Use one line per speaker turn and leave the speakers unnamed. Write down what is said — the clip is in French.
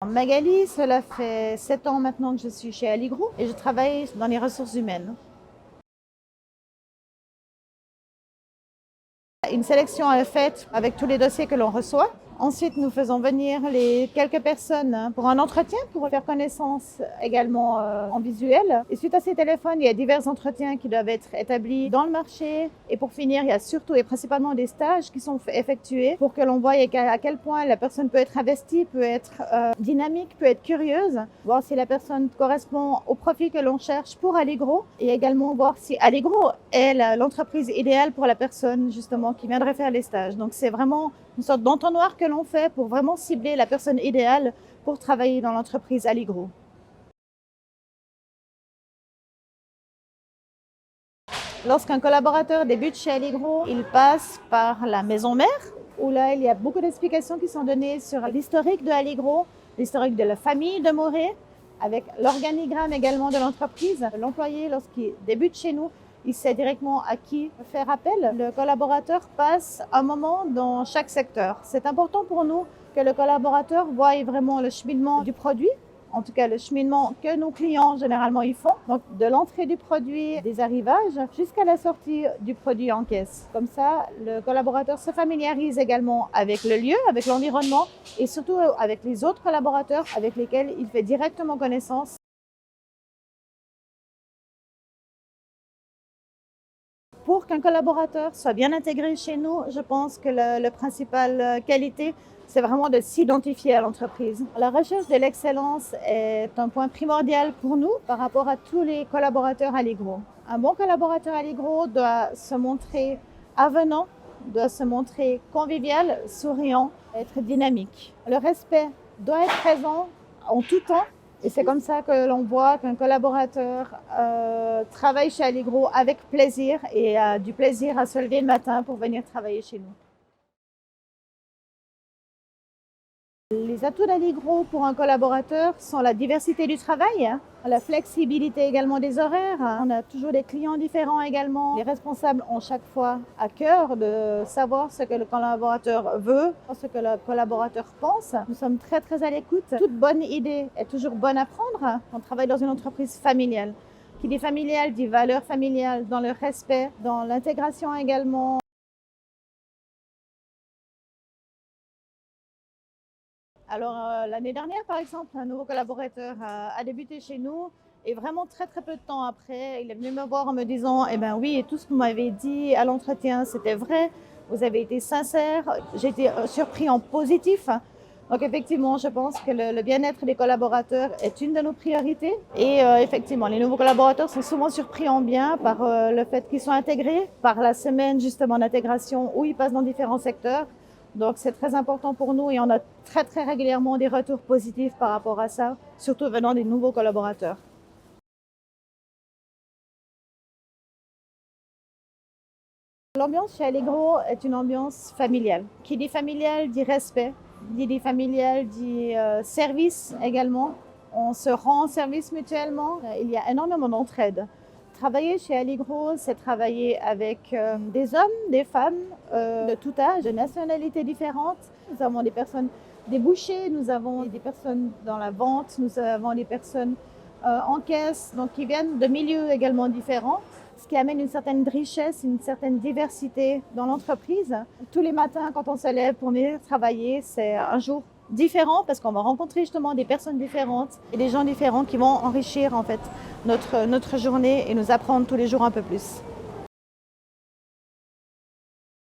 Magali, cela fait 7 ans maintenant que je suis chez Allegro et je travaille dans les ressources humaines. Une sélection est faite avec tous les dossiers que l'on reçoit. Ensuite, nous faisons venir les quelques personnes pour un entretien, pour faire connaissance également en visuel. Et suite à ces téléphones, il y a divers entretiens qui doivent être établis dans le marché. Et pour finir, il y a surtout et principalement des stages qui sont effectués pour que l'on voie à quel point la personne peut être investie, peut être dynamique, peut être curieuse, voir si la personne correspond au profil que l'on cherche pour Allegro et également voir si Allegro est l'entreprise idéale pour la personne justement qui viendrait faire les stages. Donc c'est vraiment une sorte d'entonnoir que l'on fait pour vraiment cibler la personne idéale pour travailler dans l'entreprise Allegro. Lorsqu'un collaborateur débute chez Allegro, il passe par la maison mère, où là, il y a beaucoup d'explications qui sont données sur l'historique de Allegro, l'historique de la famille de Moré, avec l'organigramme également de l'entreprise. L'employé, lorsqu'il débute chez nous, il sait directement à qui faire appel. Le collaborateur passe un moment dans chaque secteur. C'est important pour nous que le collaborateur voie vraiment le cheminement du produit, en tout cas le cheminement que nos clients généralement ils font, donc de l'entrée du produit, des arrivages, jusqu'à la sortie du produit en caisse. Comme ça, le collaborateur se familiarise également avec le lieu, avec l'environnement et surtout avec les autres collaborateurs avec lesquels il fait directement connaissance. Pour qu'un collaborateur soit bien intégré chez nous, je pense que la principale qualité, c'est vraiment de s'identifier à l'entreprise. La recherche de l'excellence est un point primordial pour nous par rapport à tous les collaborateurs Allegro. Un bon collaborateur Allegro doit se montrer avenant, doit se montrer convivial, souriant, être dynamique. Le respect doit être présent en tout temps. Et c'est comme ça que l'on voit qu'un collaborateur travaille chez Allegro avec plaisir et a du plaisir à se lever le matin pour venir travailler chez nous. Les atouts d'Allegro pour un collaborateur sont la diversité du travail, la flexibilité également des horaires. On a toujours des clients différents également. Les responsables ont chaque fois à cœur de savoir ce que le collaborateur veut, ce que le collaborateur pense. Nous sommes très très à l'écoute. Toute bonne idée est toujours bonne à prendre. On travaille dans une entreprise familiale. Qui dit familiale dit valeur familiale, dans le respect, dans l'intégration également. Alors, l'année dernière, par exemple, un nouveau collaborateur a débuté chez nous et vraiment très, très peu de temps après, il est venu me voir en me disant: «Eh ben oui, et tout ce que vous m'avez dit à l'entretien, c'était vrai. Vous avez été sincère». J'ai été surpris en positif. Donc effectivement, je pense que le bien-être des collaborateurs est une de nos priorités. Et effectivement, les nouveaux collaborateurs sont souvent surpris en bien par le fait qu'ils sont intégrés, par la semaine justement d'intégration où ils passent dans différents secteurs. Donc c'est très important pour nous et on a très très régulièrement des retours positifs par rapport à ça, surtout venant des nouveaux collaborateurs. L'ambiance chez Allegro est une ambiance familiale. Qui dit familiale dit respect, qui dit familial dit service également. On se rend service mutuellement. Il y a énormément d'entraide. Travailler chez Allegro, c'est travailler avec des hommes, des femmes de tout âge, de nationalités différentes. Nous avons des personnes, des bouchers, nous avons des personnes dans la vente, nous avons des personnes en caisse, donc qui viennent de milieux également différents, ce qui amène une certaine richesse, une certaine diversité dans l'entreprise. Tous les matins, quand on se lève pour venir travailler, c'est un jour différent parce qu'on va rencontrer justement des personnes différentes et des gens différents qui vont enrichir en fait notre journée et nous apprendre tous les jours un peu plus.